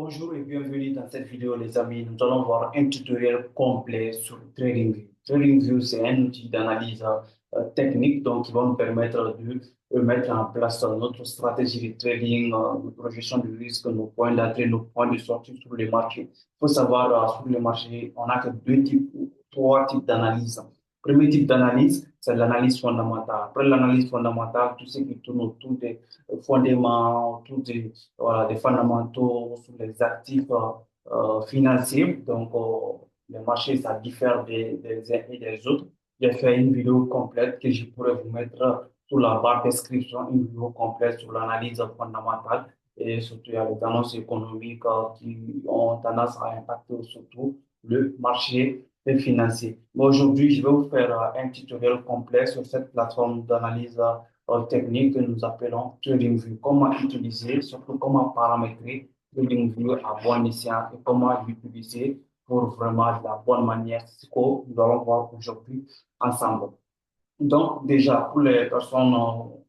Bonjour et bienvenue dans cette vidéo, les amis. Nous allons voir un tutoriel complet sur TradingView. TradingView, c'est un outil d'analyse technique qui va nous permettre de mettre en place notre stratégie de trading, notre gestion du risque, nos points d'entrée, nos points de sortie sur les marchés. Il faut savoir, sur les marchés, on n'a que deux types, trois types d'analyse. Premier type d'analyse, c'est l'analyse fondamentale. Après l'analyse fondamentale, tout ce qui tourne autour des fondements, autour des fondamentaux sur les actifs financiers. Les marchés, ça diffère des uns et des autres. J'ai fait une vidéo complète que je pourrais vous mettre sous la barre description, une vidéo complète sur l'analyse fondamentale et surtout il y a les annonces économiques qui ont tendance à impacter surtout le marché financier. Mais aujourd'hui, je vais vous faire un tutoriel complet sur cette plateforme d'analyse technique que nous appelons TradingView. Comment utiliser, surtout comment paramétrer TradingView à bon escient et comment l'utiliser pour vraiment de la bonne manière. C'est ce que nous allons voir aujourd'hui ensemble. Donc, déjà, pour les personnes,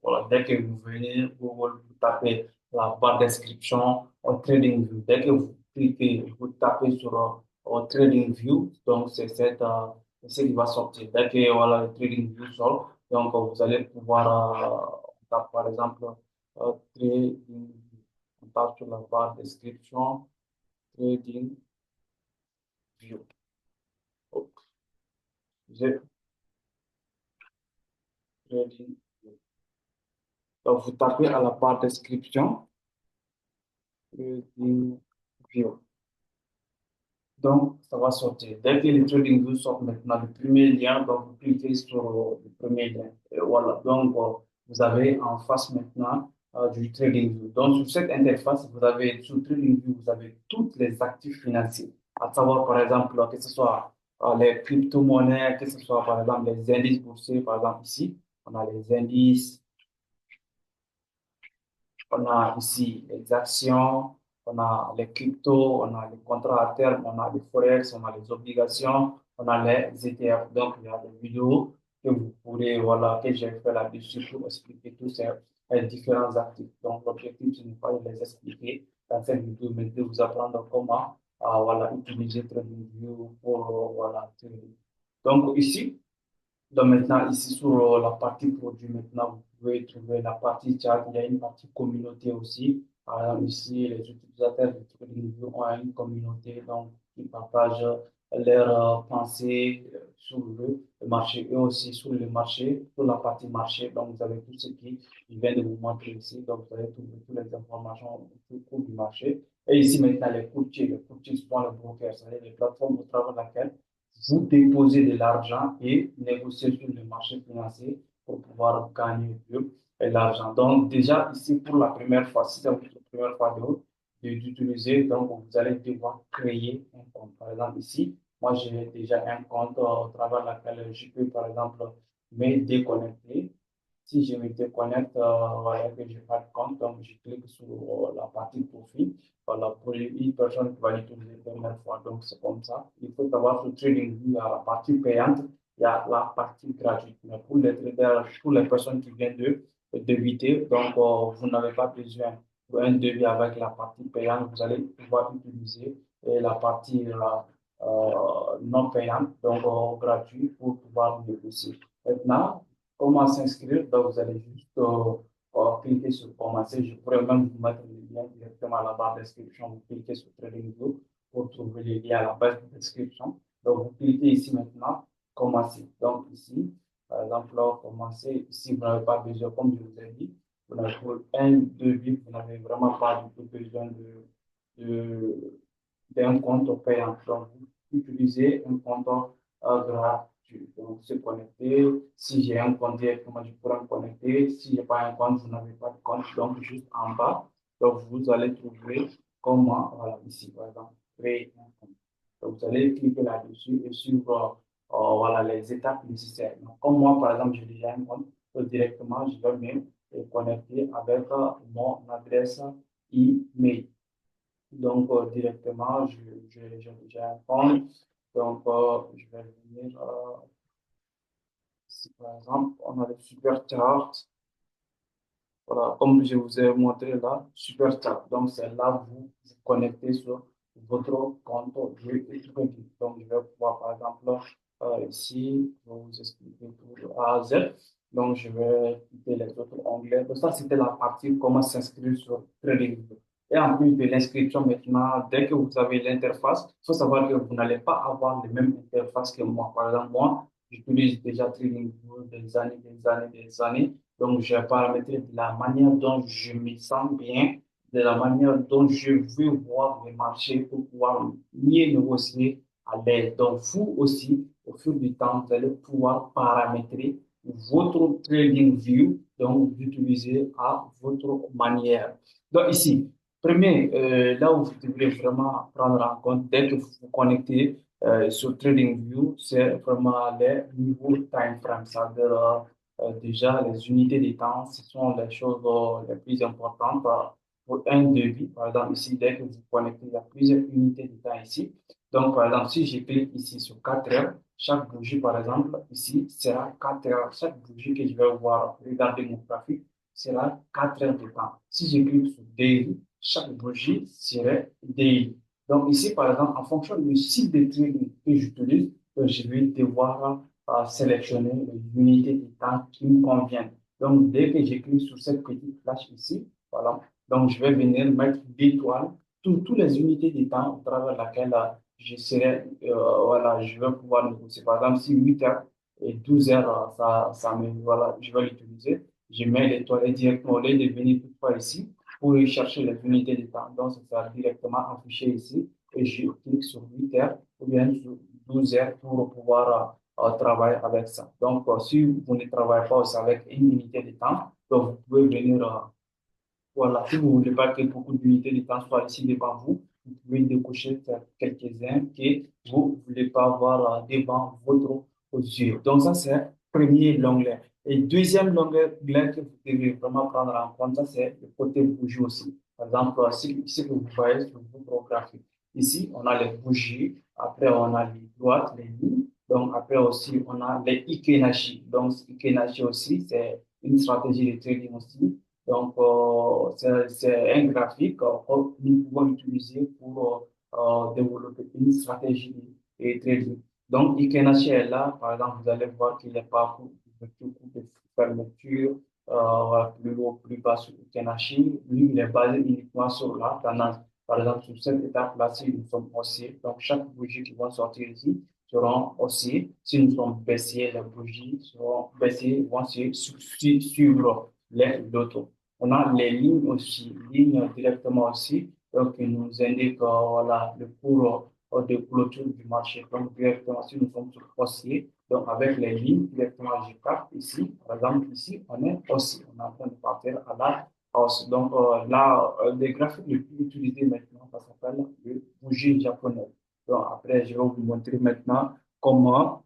voilà, dès que vous venez, vous tapez la barre description TradingView. Dès que vous cliquez, vous tapez sur TradingView, donc c'est ce qui va sortir. Dès que voilà, le TradingView sort, donc vous allez pouvoir, par exemple, TradingView. On tape sur la barre description TradingView. Oh, j'ai TradingView. Donc, vous tapez à la barre description TradingView. Donc, ça va sortir. Dès que le TradingView sort maintenant, le premier lien, donc vous cliquez sur le premier lien. Et voilà. Vous avez en face maintenant du TradingView. Donc, sur cette interface, vous avez, sur TradingView, vous avez tous les actifs financiers. À savoir, par exemple, que ce soit les crypto-monnaies, que ce soit, par exemple, les indices boursiers, par exemple, ici, on a les indices. On a ici les actions, on a les cryptos, on a les contrats à terme, on a les forex, on a les obligations, on a les ETF. Donc, il y a des vidéos que vous pourrez, voilà, que j'ai fait là-dessus pour expliquer tous ces différents actifs. Donc, l'objectif, ce n'est pas de les expliquer dans cette vidéo, mais de vous apprendre comment, voilà, utiliser TradingView pour, voilà, trader. Donc, ici, donc maintenant, ici sur la partie produit, maintenant, vous pouvez trouver la partie chat. Il y a une partie communauté aussi. Par exemple, ici, les utilisateurs de TradingView ont une communauté donc, qui partagent leurs pensées sur le marché et aussi sur le marché, sur la partie marché. Donc, vous avez tout ce qui vient de vous montrer ici. Donc, vous allez trouver toutes les informations au cours du marché. Et ici, maintenant, les courtiers sont les brokers, c'est-à-dire les plateformes au travers de laquelle vous déposez de l'argent et négocier sur le marché financier pour pouvoir gagner de l'argent. Donc, déjà, ici, pour la première fois, si c'est votre première fois d'utiliser, donc vous allez devoir créer un compte. Par exemple, ici, moi, j'ai déjà un compte au travers lequel je peux, par exemple, me déconnecter. Si je me déconnecte, voilà, que je n'ai pas de compte, donc je clique sur la partie profil. Voilà, pour une personne qui va l'utiliser la première fois. Donc, c'est comme ça. Il faut savoir sur TradingView, il y a la partie payante, il y a la partie gratuite. Mais pour les traders, pour les personnes qui viennent de débuter, donc vous n'avez pas besoin d'un devis avec la partie payante. Vous allez pouvoir utiliser la partie non payante, donc gratuite, pour pouvoir négocier. Maintenant, comment s'inscrire? Donc, vous allez juste cliquer sur commencer. Je pourrais même vous mettre le lien directement à la barre de description. Vous cliquez sur TradingView pour trouver les liens à la barre de description. Donc, vous cliquez ici maintenant, commencer. Donc, ici, par exemple, là, commencer. Ici, vous n'avez pas besoin, comme je vous ai dit, vous n'avez pour un, deux bits, vous n'avez vraiment pas du tout besoin de, d'un compte payant. Donc, vous utilisez un compte gratuit. Donc, se connecter. Si j'ai un compte directement, je pourrais me connecter. Si je n'ai pas un compte, vous n'avez pas de compte. Donc, juste en bas, donc, vous allez trouver comment, voilà, ici, par exemple, créer un compte. Donc, vous allez cliquer là-dessus et suivre voilà, les étapes nécessaires. Donc, comme moi, par exemple, j'ai déjà un compte, directement, je vais me connecter avec mon adresse email. Donc, directement, j'ai un compte. Donc, je vais venir ici, par exemple, on a le super chart. Voilà, comme je vous ai montré là, Superchat. Donc, c'est là où vous vous connectez sur votre compte de crédit. Donc, je vais pouvoir, par exemple, ici, je vais vous expliquer tout de A à Z. Donc, je vais quitter les autres onglets. Donc, ça, c'était la partie comment s'inscrire sur TradingView. Et en plus de l'inscription maintenant, dès que vous avez l'interface, il faut savoir que vous n'allez pas avoir les mêmes interfaces que moi. Par exemple, moi, j'utilise déjà TradingView des années, des années, des années. Donc, je vais paramétrer de la manière dont je me sens bien, de la manière dont je veux voir les marchés pour pouvoir mieux négocier à l'aise. Donc, vous aussi, au fil du temps, vous allez pouvoir paramétrer votre trading view, donc vous utilisez à votre manière. Donc, ici, premier, là où vous devrez vraiment prendre en compte dès que vous vous connectez sur TradingView, c'est vraiment les niveaux time frame, c'est-à-dire déjà, les unités de temps, ce sont les choses les plus importantes pour un devis. Par exemple, ici, dès que vous vous connectez, il y a plusieurs unités de temps ici. Donc, par exemple, si je clique ici sur 4 heures, chaque bougie, par exemple, ici, sera 4 heures. Chaque bougie que je vais voir, regarder mon graphique, sera 4 heures de temps. Si je clique sur daily, chaque bougie serait daily. Donc, ici, par exemple, en fonction du site de trading que j'utilise, je vais devoir sélectionner les unités de temps qui me conviennent. Donc, dès que je clique sur cette petite flèche ici, voilà, donc je vais venir mettre l'étoile, toutes les unités de temps au travers laquelle je serai, voilà, je vais pouvoir négocier. Par exemple, si 8 heures et 12 heures, ça me, voilà, je vais l'utiliser. Je mets l'étoile et directement, au lieu de venir toutefois ici, pour y chercher les unités de temps. Donc, ça sera directement affiché ici et je clique sur 8 heures ou bien sur 12 heures pour pouvoir travailler avec ça. Donc, si vous ne travaillez pas aussi avec une unité de temps, donc vous pouvez venir, voilà, si vous ne voulez pas que beaucoup d'unités de temps soient ici devant vous, vous pouvez décocher quelques-uns que vous ne voulez pas avoir devant votre yeux. Donc, ça, c'est le premier onglet. Et deuxième onglet que vous devez vraiment prendre en compte, ça, c'est le côté bougie aussi. Par exemple, si que vous voyez sur votre graphique, ici, on a les bougies, après, on a les droites, les lignes. Donc, après aussi, on a les Ikenashi. Donc, Ikenashi aussi, c'est une stratégie de trading aussi. Donc, c'est un graphique que nous pouvons utiliser pour développer une stratégie de trading. Donc, Ikenashi est là. Par exemple, vous allez voir qu'il n'est pas pour de fermeture, voilà, plus haut, plus bas sur Ikenashi. Lui, il est basé uniquement sur la tendance. Par exemple, sur cette étape-là, si nous sommes haussiers, donc chaque bougie qui va sortir ici seront haussiers. Si nous sommes baissiers, les bougies seront baissiers, vont suivre les l'autre. On a les lignes aussi, lignes directement aussi, donc qui nous indiquent voilà, le cours de clôture du marché. Donc directement, si nous sommes sur haussier, donc avec les lignes directement, je capte ici, par exemple ici, on est haussier, on est en train de partir à la hausse. Donc là, les graphiques les plus utilisés maintenant, ça s'appelle le bougie japonais. Donc après, je vais vous montrer maintenant comment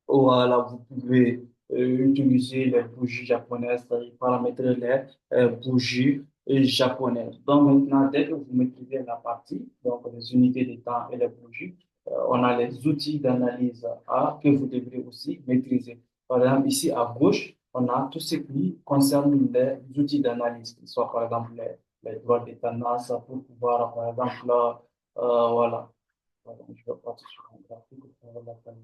voilà, vous pouvez utiliser les bougies japonaises, paramétrer les bougies japonaises. Donc maintenant, dès que vous maîtrisez la partie, donc les unités de temps et les bougies, on a les outils d'analyse A que vous devrez aussi maîtriser. Par exemple, ici à gauche, on a tout ce qui concerne les outils d'analyse, que ce soit par exemple les droits de tendance pour pouvoir, par exemple, voilà. Voilà, je vais partir sur un graphique pour voir la tendance.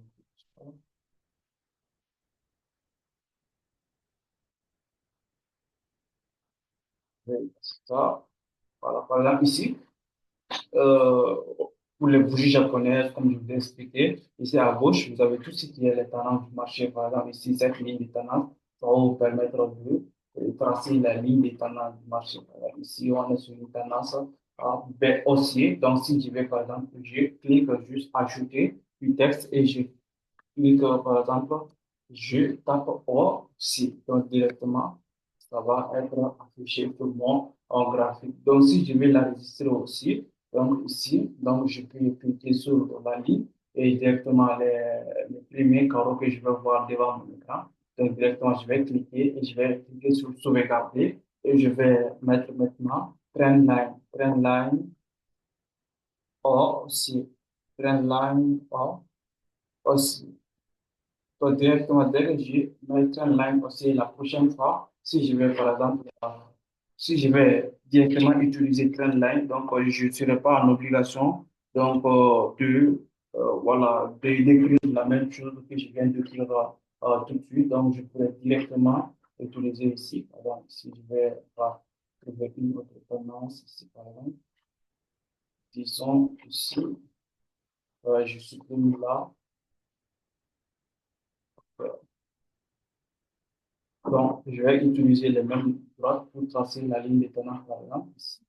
Oui, ça, voilà, par exemple, ici, euh, pour les bougies japonaises, comme je vous ai expliqué, ici à gauche, vous avez tout ce qui est les tendances du marché. Par exemple, ici, cette ligne de tendance, ça va vous permettre de tracer la ligne des tendances du marché. Voilà, ici, on est sur une tendance à baisse haussier. Donc, si je vais, par exemple, je clique juste ajouter du texte et je clique, par exemple, je tape aussi. Donc, directement, ça va être affiché pour moi en graphique. Donc, si je vais l'enregistrer aussi, donc ici, donc je peux cliquer sur la ligne et directement les premiers carreaux que je vais voir devant mon écran. Donc, directement, je vais cliquer et je vais cliquer sur sauvegarder et je vais mettre maintenant trendline aussi, trendline aussi. Donc, directement, dès que je mettrai un line aussi la prochaine fois, Si je vais, par exemple, si je vais directement utiliser Trendline, donc je ne serai pas en obligation donc, voilà, d'écrire la même chose que je viens d'écrire tout de suite. Donc, je pourrais directement utiliser ici. Par exemple, si je vais trouver une autre tendance ici, par exemple, disons ici, je supprime là. Donc, je vais utiliser les mêmes droites pour tracer la ligne de tendance, par exemple, ici.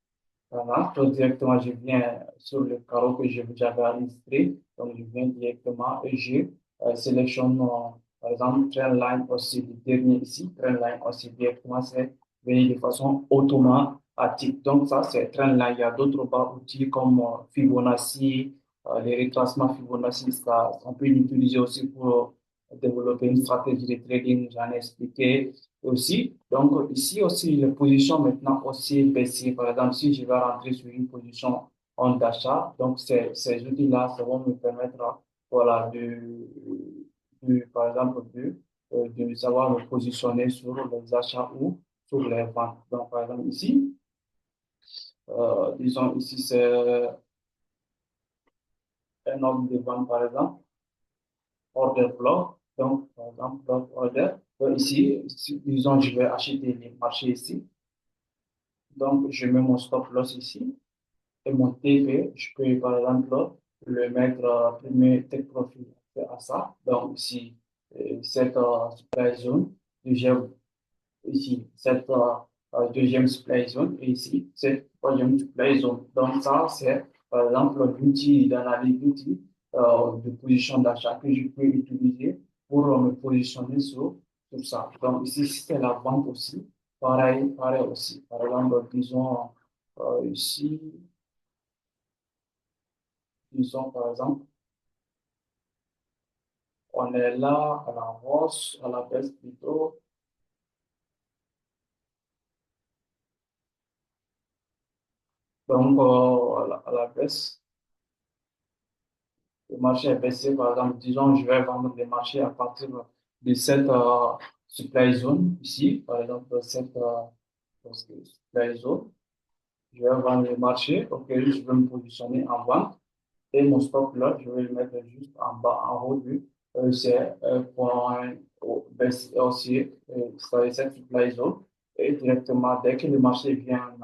Voilà, donc directement, je viens sur le carreau que j'avais enregistré. Donc, je viens directement et je sélectionne, par exemple, Trendline aussi, le dernier ici. Trendline aussi, directement, c'est venu de façon automatique. Donc, ça, c'est Trendline. Il y a d'autres outils comme Fibonacci, les retracements Fibonacci. Ça, on peut l'utiliser aussi pour développer une stratégie de trading, j'en ai expliqué aussi. Donc, ici aussi, les positions maintenant aussi baissées. Par exemple, si je vais rentrer sur une position en d'achat, donc ces outils-là, ça va me permettre, voilà, par exemple, de savoir me positionner sur les achats ou sur les ventes. Donc, par exemple, ici, disons, ici, c'est un ordre de vente, par exemple, order block. Donc, par exemple, block order. Donc, ici, disons, je vais acheter les marchés ici. Donc, je mets mon stop loss ici et mon TP, je peux par exemple le mettre premier take profit à ça. Donc, ici, cette supply zone, deuxième, ici, cette deuxième supply zone et ici, cette troisième supply zone. Donc, ça, c'est par exemple l'outil d'analyse d'outils de position d'achat que je peux utiliser pour me positionner sur ça. Donc, ici, si c'est la vente aussi. Pareil aussi. Par exemple, disons ici, disons par exemple, on est là à la hausse, à la baisse plutôt. Donc, à la baisse, le marché est baissé. Par exemple, disons, je vais vendre des marchés à partir de cette supply zone ici. Par exemple, cette supply zone. Je vais vendre le marché. OK, je vais me positionner en vente. Et mon stop là, je vais le mettre juste en bas, en haut du c'est point haussier, c'est-à-dire cette supply zone. Et directement, dès que le marché vient,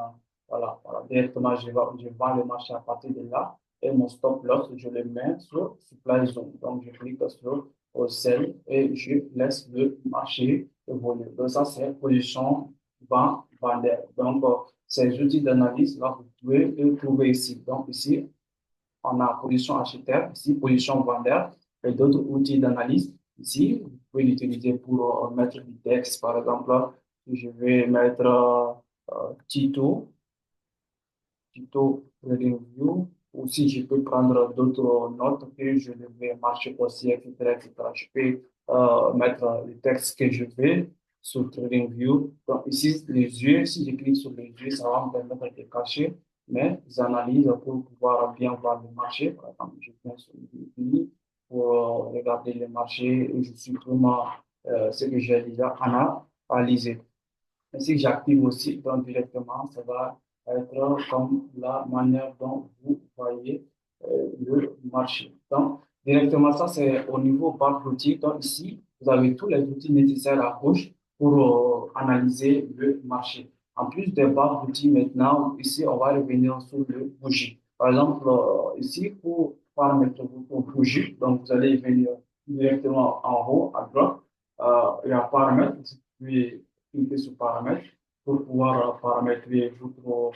voilà, directement, je vends le marché à partir de là. Et mon stop loss, je le mets sur supply zone. Donc, je clique sur sell et je laisse le marché évoluer. Donc, ça, c'est position vendeur. Donc, ces outils d'analyse, là, vous pouvez les trouver ici. Donc, ici, on a position acheteur, ici, position vendeur, et d'autres outils d'analyse. Ici, vous pouvez l'utiliser pour mettre du texte, par exemple, je vais mettre Tito Review, ou si je peux prendre d'autres notes que je vais marcher aussi, etc., etc. Je peux mettre le texte que je veux sur TradingView. Donc ici, les yeux, si je clique sur les yeux, ça va me permettre de cacher mes analyses pour pouvoir bien voir le marché. Par exemple, je viens sur le BI pour regarder le marché et je supprime ce que j'ai déjà analysé. Ainsi que j'active aussi, donc directement, ça va être comme la manière dont vous voyez le marché. Donc, directement, ça, c'est au niveau barre d'outils. Donc, ici, vous avez tous les outils nécessaires à gauche pour analyser le marché. En plus des barres d'outils, maintenant, ici, on va revenir sur le bougie. Par exemple, ici, pour paramétrer votre bougie, donc vous allez venir directement en haut à droite. Il y a paramètres, puis cliquer sur paramètres pour pouvoir paramétrer votre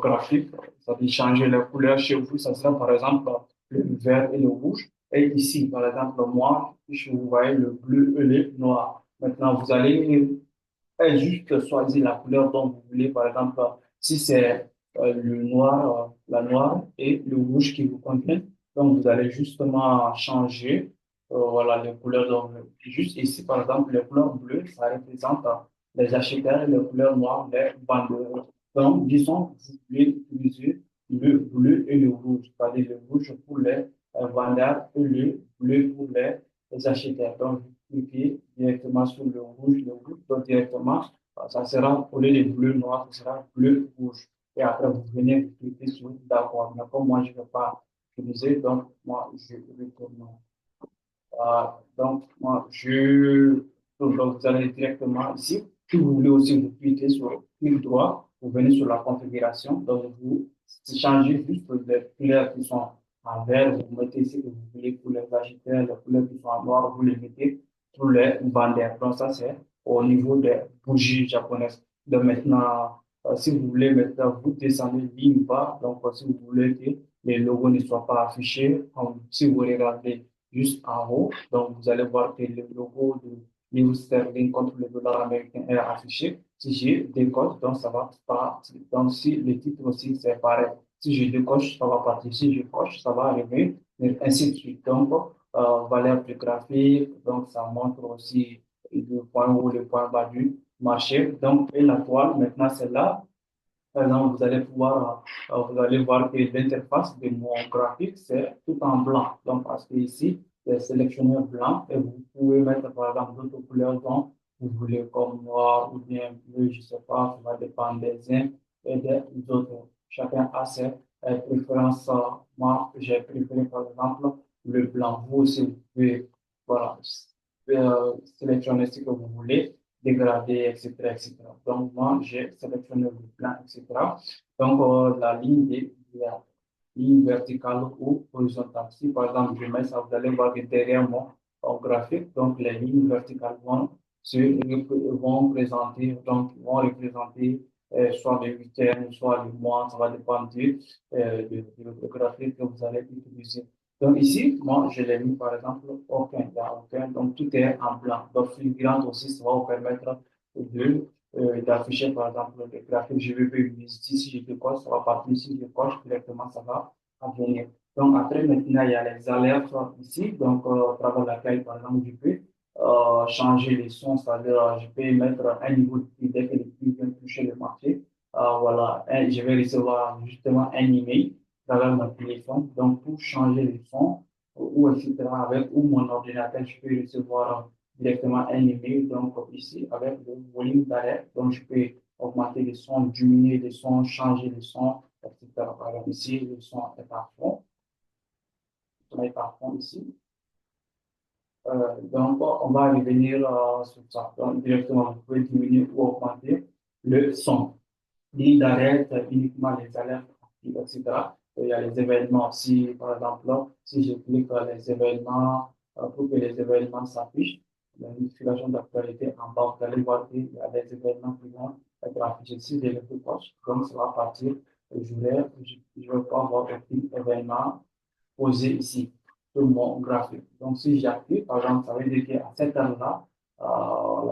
graphique, c'est-à-dire changer les couleurs chez vous. Ça sera par exemple le vert et le rouge. Et ici, par exemple, moi, je vous voyez le bleu et le noir. Maintenant, vous allez juste choisir la couleur dont vous voulez. Par exemple, si c'est le noir, la noire et le rouge qui vous conviennent. Donc, vous allez justement changer voilà, les couleurs. Donc, juste ici, par exemple, les couleurs bleues, ça représente les acheteurs et les couleurs noires, les vendeurs. Donc, disons, vous pouvez utiliser le bleu et le rouge, c'est-à-dire le rouge pour les vendeurs et le bleu pour les acheteurs. Donc, vous cliquez directement sur le rouge, donc directement, Ça sera, au lieu de bleu noir, ça sera bleu rouge. Et après, vous venez vous cliquer sur d'accord. Mais comme moi, je ne vais pas utiliser, donc moi, je retourne. Donc, moi, donc, vous allez directement ici. Si vous voulez aussi, vous cliquez sur le clic droit, vous venez sur la configuration. Donc, vous changez juste les couleurs qui sont en vert. Vous mettez ici que vous voulez pour les agiteurs, les couleurs qui sont en noir, vous les mettez pour les bannières. Donc, ça, c'est au niveau des bougies japonaises. Donc, maintenant, si vous voulez, maintenant, vous descendez ligne bas. Donc, si vous voulez que les logos ne soient pas affichés, si vous regardez juste en haut. Donc, vous allez voir que le logo de livre sterling contre le dollar américain est affiché. Si je décoche, donc ça va partir. Donc, si le titre aussi, c'est pareil. Si je décoche, ça va partir. Si je coche, ça va arriver, et ainsi de suite. Donc, valeur du graphique, donc ça montre aussi le point haut, le point bas du marché. Donc, et la toile, maintenant, c'est là par exemple, vous allez voir que l'interface de mon graphique, c'est tout en blanc. Donc, parce que ici, c'est sélectionné blanc et vous pouvez mettre, par exemple, d'autres couleurs dont vous voulez, comme noir ou bien bleu, je ne sais pas, ça va dépendre des uns et des autres. Chacun a ses préférences. Moi, j'ai préféré, par exemple, le blanc. Vous aussi, vous pouvez, voilà, sélectionner ce que vous voulez dégradé, etc., etc. Donc, moi, j'ai sélectionné le plan, etc. Donc, la la ligne verticale ou horizontale. Si, par exemple, je mets ça, vous allez voir que derrière mon graphique, donc, les lignes verticales vont présenter, donc, vont représenter soit le week-end, soit le mois, ça va dépendre du graphique que vous allez utiliser. Donc ici, moi, je l'ai mis par exemple aucun, il n'y a aucun, donc tout est en blanc. Donc Figurant aussi, ça va vous permettre d'afficher par exemple les graphiques. Je vais visiter si je décoche, ça va partir. Si je coche directement, ça va venir. Donc après, maintenant, il y a les alertes ici. Donc, à travers laquelle, par exemple, je peux changer les sons, c'est-à-dire je peux mettre un niveau de prix dès que le prix vient toucher le marché. Voilà, et je vais recevoir justement un email travers mon téléphone. Donc, pour changer le son ou etc., avec ou mon ordinateur, je peux recevoir directement un email. Donc, ici, avec le volume d'alerte, donc je peux augmenter le son, diminuer le son, changer le son, etc. Par exemple, ici, le son est à fond. Le son est à fond ici. Donc, on va revenir sur ça. Donc, directement, vous pouvez diminuer ou augmenter le son. Ligne d'arrêt, uniquement les alertes, etc. Il y a les événements aussi, par exemple, si je clique les événements, pour que les événements s'affichent, la notification d'actualité en bas, vous allez voir qu'il y a des événements qui vont être affichés. Si je le proche, donc ça va partir. Je vais pas avoir un événement posé ici sur mon graphique. Donc, si j'appuie, par exemple, ça veut dire qu'à cette heure-là,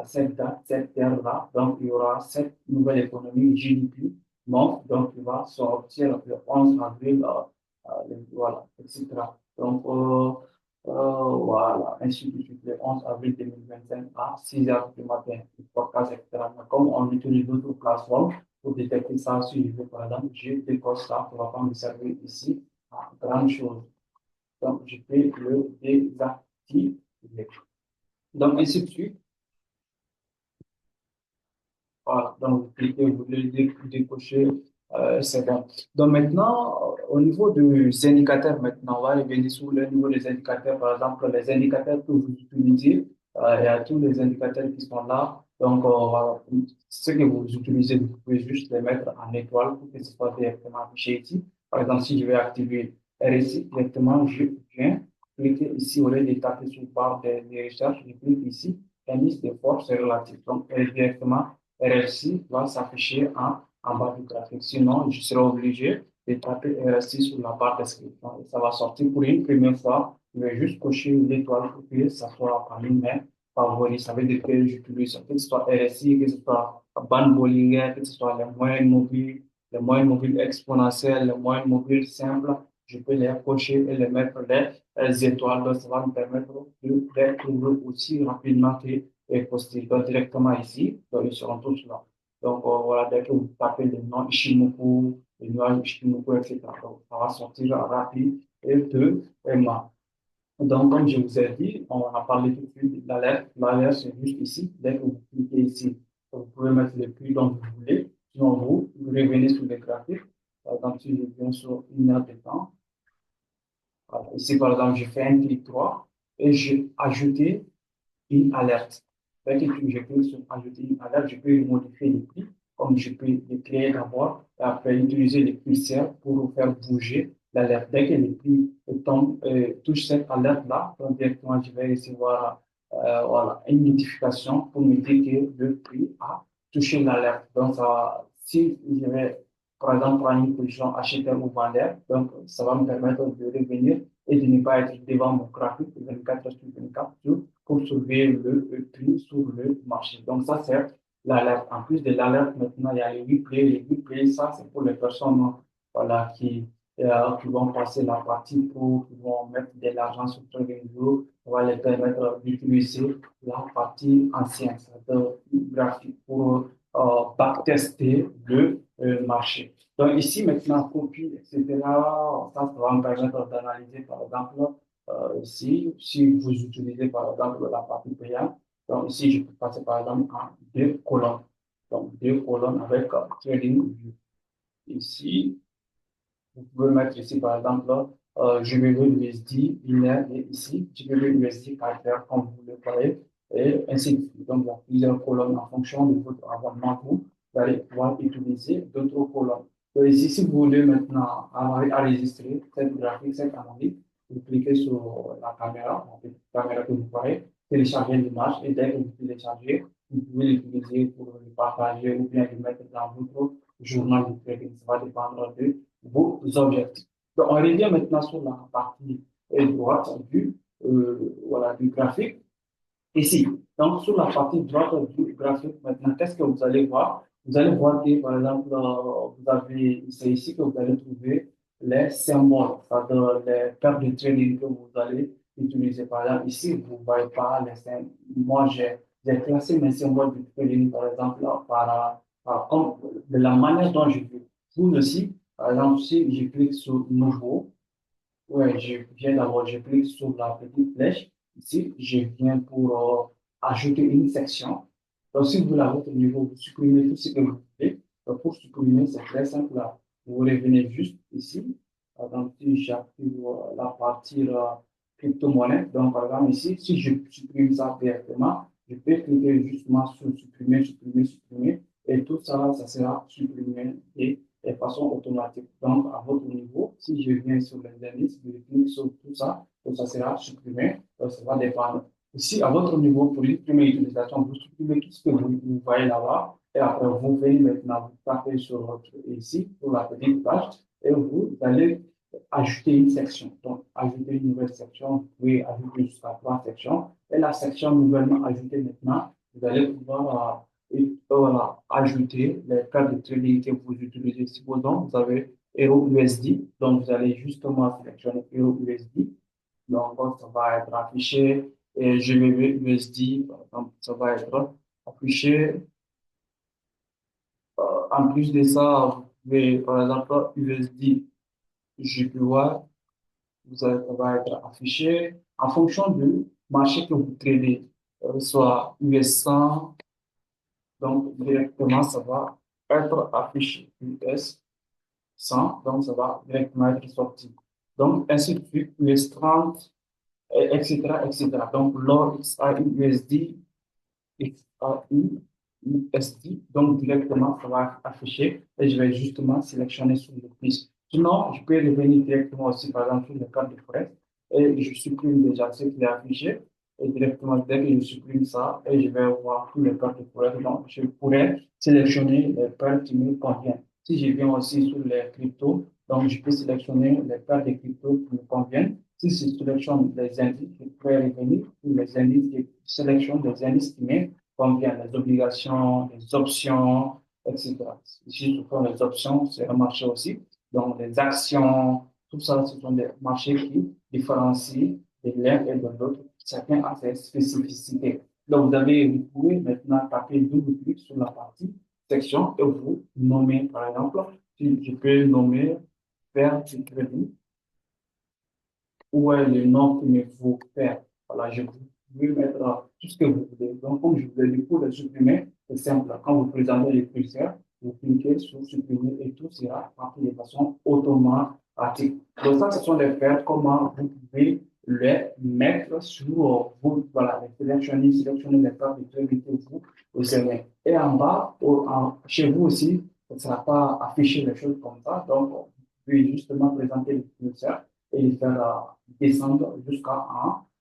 cette date, cette heure-là, donc il y aura cette nouvelle économie GDP, donc il va sortir le 11 avril, voilà, etc. Donc, voilà, ainsi de suite, le 11 avril 2025 à 6 heures du matin, le podcast, etc. Mais comme on utilise d'autres plateformes pour détecter ça, si je veux, par exemple, je décoche ça, ça va pas me servir ici à grande chose. Donc, je peux le désactiver. Donc, ainsi de suite. Voilà. Donc, vous cliquez, vous le décochez, c'est bon. Donc, maintenant, au niveau des indicateurs, maintenant, on va revenir sur le niveau des indicateurs. Par exemple, les indicateurs que vous utilisez, il y a tous les indicateurs qui sont là. Donc, voilà. Ce que vous utilisez, vous pouvez juste les mettre en étoile pour que ce soit directement affiché ici. Par exemple, si je vais activer RSI directement, je viens cliquer ici au lieu de taper sur barre de recherche, je clique ici, indice de force relative. Donc, directement, RSI va s'afficher en bas du graphique. Sinon, je serai obligé de taper RSI sur la barre description. Et ça va sortir pour une première fois. Je vais juste cocher l'étoile pour que ça soit parmi mes favoris. Ça veut dire que j'utilise que ce soit RSI, que ce soit bande Bollinger, que ce soit les moyennes mobiles exponentielles, les moyennes mobiles simples. Je peux les cocher et les mettre les étoiles. Donc, ça va me permettre de les trouver aussi rapidement que et poster directement ici, donc ils seront tous là. Donc voilà, dès que vous tapez le nom Ishimoku, le nuage Ishimoku, etc., donc, ça va sortir rapide et de vraiment. Donc, comme je vous ai dit, on a parlé tout de suite de l'alerte. L'alerte, c'est juste ici. Dès que vous cliquez ici, Vous pouvez mettre les prix dont vous voulez. Sinon, vous revenez sur les graphiques. Par exemple, si je viens sur une heure de temps, voilà. Ici, par exemple, je fais un clic droit et j'ai ajouté une alerte. Dès que je clique sur ajouter une alerte, je peux modifier les prix, comme je peux les créer d'abord, et après utiliser les curseurs pour faire bouger l'alerte. Dès que les prix tombent, touchent cette alerte-là, donc directement, je vais recevoir voilà, une notification pour me dire que le prix a touché l'alerte. Donc, ça, si je vais, par exemple, prendre une position acheteur ou vendeur, donc ça va me permettre de revenir et de ne pas être devant mon graphique 24 sur 24 pour sauver le prix sur le marché. Donc, ça, c'est l'alerte. En plus de l'alerte, maintenant, il y a les replays. Les replays, ça, c'est pour les personnes voilà, qui vont passer la partie pour, qui vont mettre de l'argent sur TradingView. On va les permettre d'utiliser la partie ancienne, c'est-à-dire graphique, pour backtester le marché. Donc, ici, maintenant, copie, etc., ça va me permettre d'analyser, par exemple, si vous utilisez par exemple la partie payante, donc ici je peux passer par exemple en deux colonnes. Donc deux colonnes avec trading view. Ici, vous pouvez mettre ici par exemple GBV USD binaire et ici GBV USD caractère comme vous le voyez et ainsi de suite. Donc il y a plusieurs colonnes en fonction de votre abonnement. Vous allez pouvoir utiliser d'autres colonnes. Donc, ici, si vous voulez maintenant enregistrer cette graphique, cette analyse, vous cliquez sur la caméra, la petite caméra que vous voyez, téléchargez l'image et dès que vous téléchargez, vous pouvez l'utiliser pour le partager ou bien le mettre dans votre journal de trading. Ça va dépendre de vos objectifs. Donc, on revient maintenant sur la partie droite voilà, du graphique. Ici, donc sur la partie droite du graphique, maintenant, qu'est-ce que vous allez voir? Vous allez voir que, par exemple, c'est ici que vous allez trouver les symboles, c'est-à-dire les paires de trading que vous allez utiliser. Par exemple, ici, vous ne voyez pas les symboles. Moi, j'ai classé mes symboles de trading, par exemple, comme, de la manière dont je veux. Vous aussi, par exemple, si je clique sur Nouveau, ouais, je viens d'abord, je clique sur la petite flèche. Ici, je viens pour ajouter une section. Donc, si vous voulez à votre niveau, vous supprimez tout ce que vous voulez. Donc, pour supprimer, c'est très simple là. Vous revenez juste ici. Donc, si j'active la partie crypto-monnaie, donc par exemple ici, si je supprime ça directement, je peux cliquer justement sur supprimer, supprimer, supprimer. Et tout ça, ça sera supprimé et de façon automatique. Donc, à votre niveau, si je viens sur les indices, je clique sur tout ça, donc ça sera supprimé, donc ça va dépendre. Ici, à votre niveau, pour une première utilisation, vous supprimez tout ce que vous voyez là-bas, et après, vous venez maintenant, vous tapez sur votre, ici, sur la petite page, et vous allez ajouter une section. Donc, ajouter une nouvelle section, vous pouvez ajouter jusqu'à 3 sections, et la section nouvellement ajoutée maintenant, vous allez pouvoir et voilà, ajouter les cartes de trading que vous utilisez. Supposons, vous avez Euro USD, donc vous allez justement sélectionner Euro USD. Donc, ça va être affiché et GBP USD, par exemple, ça va être affiché. En plus de ça, vous pouvez, par exemple, USD, JPY, ça va être affiché en fonction du marché que vous tradez, soit US 100. Donc, directement, ça va être affiché US 100, donc ça va directement être sorti. Donc, ainsi de suite, US 30, etc., etc. Donc, l'or XAU USD, XAU USD, donc directement, ça va être affiché et je vais justement sélectionner sur le plus. Sinon, je peux revenir directement aussi, par exemple, sur le carte de Forex et je supprime déjà ce qui est affiché et directement, dès que je supprime ça, et je vais voir tous les cartes de Forex, donc je pourrais sélectionner les paires qui me conviennent. Si je viens aussi sur les cryptos, donc je peux sélectionner les paires de cryptos qui me conviennent. Si je sélectionne les indices, je pourrais revenir sur les indices, je sélectionne les indices qui me conviennent, les obligations, les options, etc. Ici, ce sont les options, c'est un marché aussi. Donc, les actions, tout ça, ce sont des marchés qui différencient de l'un et de l'autre. Chacun a ses spécificités. Donc, vous pouvez maintenant taper double clic sur la partie section et vous nommez, par exemple, si je peux nommer faire du crédit ou est le nom que me faut faire. Voilà, je peux mettre tout ce que vous voulez. Donc, comme je vous l'ai dit, pour le supprimer, C'est simple. Quand vous présentez le curseur, vous cliquez sur supprimer et tout sera rempli de façon automatique. Donc ça, ce sont les faire comment vous pouvez les mettre sur vous. Voilà, les sélectionner les cartes de crédit que vous aimez. Et en bas, chez vous aussi, ce ne sera pas affiché les choses comme ça. Donc, vous pouvez justement présenter le curseur et le faire descendre jusqu'à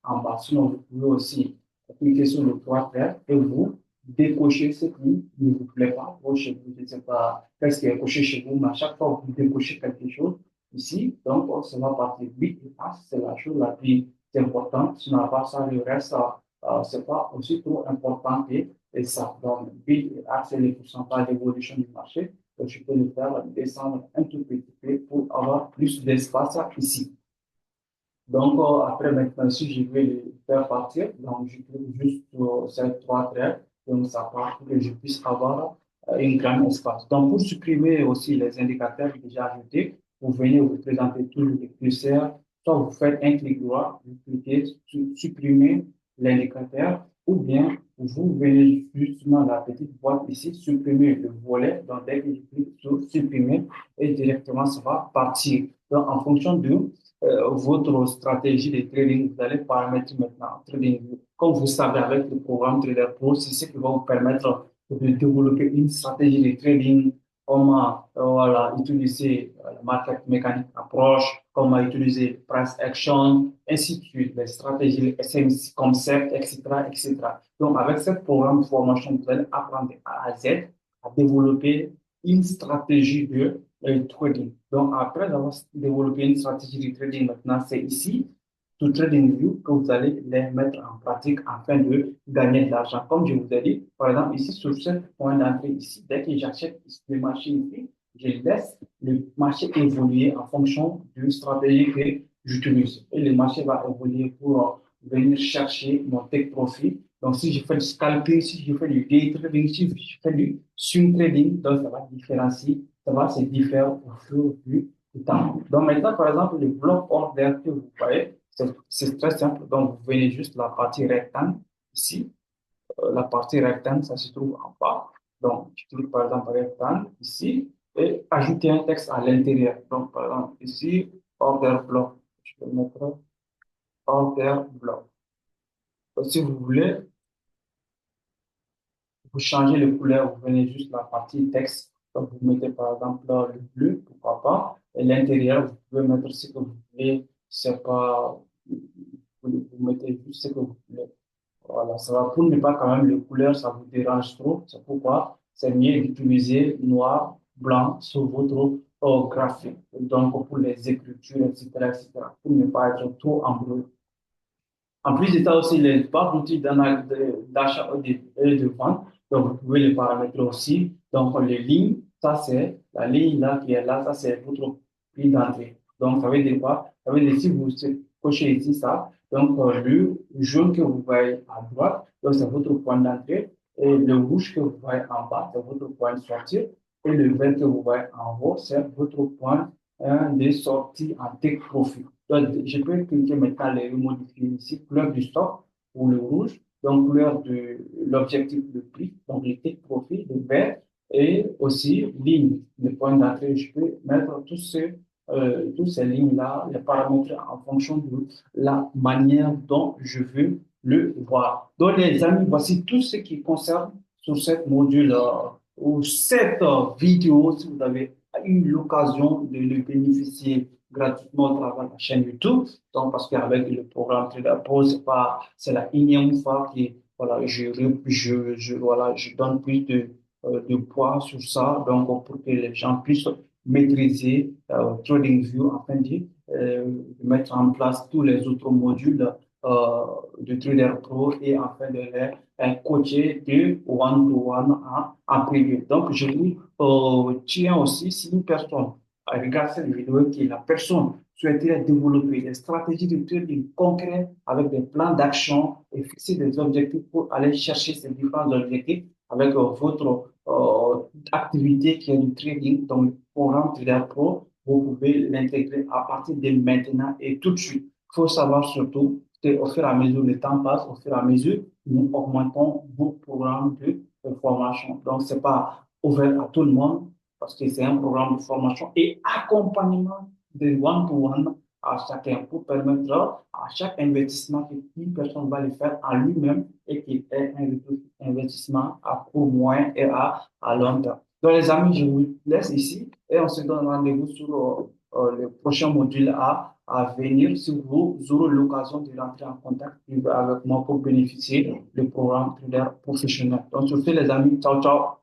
en bas. Sinon, vous pouvez aussi cliquer sur le trois traits et vous décochez ce qui ne vous plaît pas. Vous, chez vous, je ne sais pas qu'est-ce qui est coché chez vous, mais à chaque fois que vous décochez quelque chose ici, donc ça va partir 8 et A, c'est la chose la plus importante. Sinon, à part ça, le reste, ce n'est pas aussi trop important que ça. Donc, 8 et A, c'est le pourcentage d'évolution du marché. Donc, je peux le faire descendre un tout petit peu pour avoir plus d'espace ici. Donc, après, maintenant, si je vais le faire partir, donc je clique juste sur ces trois traits, donc ça part pour que je puisse avoir un grand espace. Donc, pour supprimer aussi les indicateurs déjà ajoutés, vous venez vous présenter toujours le curseur, soit vous faites un clic droit, vous cliquez sur supprimer l'indicateur, ou bien vous venez justement la petite boîte ici, supprimer le volet, donc dès que je clique sur supprimer, et directement ça va partir. Donc, en fonction de votre stratégie de trading, vous allez paramétrer maintenant TradingView. Comme vous savez, avec le programme Trader Pro, c'est ce qui va vous permettre de développer une stratégie de trading, comment voilà, utiliser la market mécanique approche, comment utiliser price action, ainsi de suite, les stratégies, les SMC concept, etc., etc. Donc, avec ce programme de formation, vous allez apprendre de A à Z à développer une stratégie de trading. Donc, après avoir développé une stratégie de trading, maintenant, c'est ici, tout TradingView, que vous allez les mettre en pratique afin de gagner de l'argent. Comme je vous ai dit, par exemple, ici, sur ce point d'entrée ici, dès que j'achète le marché ici, je laisse le marché évoluer en fonction d'une stratégie que j'utilise. Et le marché va évoluer pour venir chercher mon take profit. Donc, si je fais du scalping, si je fais du day trading, si je fais du swing trading, donc ça va différencier, ça va se différer au fur du temps. Donc, maintenant, par exemple, le bloc order que vous voyez, c'est très simple. Donc, vous venez juste la partie rectangle ici. La partie rectangle, ça se trouve en bas. Donc, je clique par exemple rectangle ici et ajouter un texte à l'intérieur. Donc, par exemple, ici, order block. Je vais mettre order block. Donc, si vous voulez, vous changez de couleur, vous venez juste la partie texte. Donc, vous mettez par exemple le bleu, pourquoi pas. Et l'intérieur, vous pouvez mettre ce que vous voulez. C'est pas, vous mettez juste ce que vous voulez. Voilà, ça va pour ne pas quand même les couleurs, ça vous dérange trop. C'est pourquoi c'est mieux d'utiliser noir, blanc sur votre graphique. Donc, pour les écritures, etc., etc., pour ne pas être trop embrouillé. En plus de ça aussi, les barres d'outils d'achat et de vente, donc vous pouvez les paramétrer aussi. Donc, les lignes, ça c'est la ligne là qui est là, ça c'est votre prix d'entrée. Donc, ça veut dire quoi? Ça veut dire si vous cochez ici ça, donc le jaune que vous voyez à droite, donc c'est votre point d'entrée. Et le rouge que vous voyez en bas, c'est votre point de sortie. Et le vert que vous voyez en haut, c'est votre point de sortie en take profit. Donc, je peux cliquer maintenant les modifier ici, couleur du stock pour le rouge, donc couleur de l'objectif de prix, donc le take profit, le vert, et aussi ligne, le point d'entrée. Je peux mettre toutes ces lignes-là, les paramètres en fonction de la manière dont je veux le voir. Donc, les amis, voici tout ce qui concerne sur cette module ou cette vidéo, si vous avez eu l'occasion de le bénéficier gratuitement au travers de la chaîne YouTube. Donc, parce qu'avec le programme Trader Pro, c'est la énième fois que voilà, voilà, je donne plus de poids sur ça, donc pour que les gens puissent maîtriser TradingView afin de mettre en place tous les autres modules de Trader Pro et afin de les coacher de one-to-one en privé. Donc, je vous tiens aussi, si une personne regarde cette vidéo et que la personne souhaiterait développer des stratégies de trading concrètes avec des plans d'action et fixer des objectifs pour aller chercher ces différents objectifs avec votre activité qui est du trading, donc le programme Trader Pro, vous pouvez l'intégrer à partir de maintenant et tout de suite. Il faut savoir surtout qu'au fur et à mesure le temps passe, au fur et à mesure, nous augmentons vos programmes de de formation. Donc, c'est pas ouvert à tout le monde parce que c'est un programme de formation et accompagnement de one-to-one à chacun pour permettre à chaque investissement qu'une personne va le faire en lui-même et qui est un investissement à court, moyen et à long terme. Donc, les amis, je vous laisse ici et on se donne rendez-vous sur le prochain module à venir si vous aurez l'occasion de rentrer en contact avec moi pour bénéficier du programme Trader professionnel. Donc, sur ce, les amis, ciao, ciao.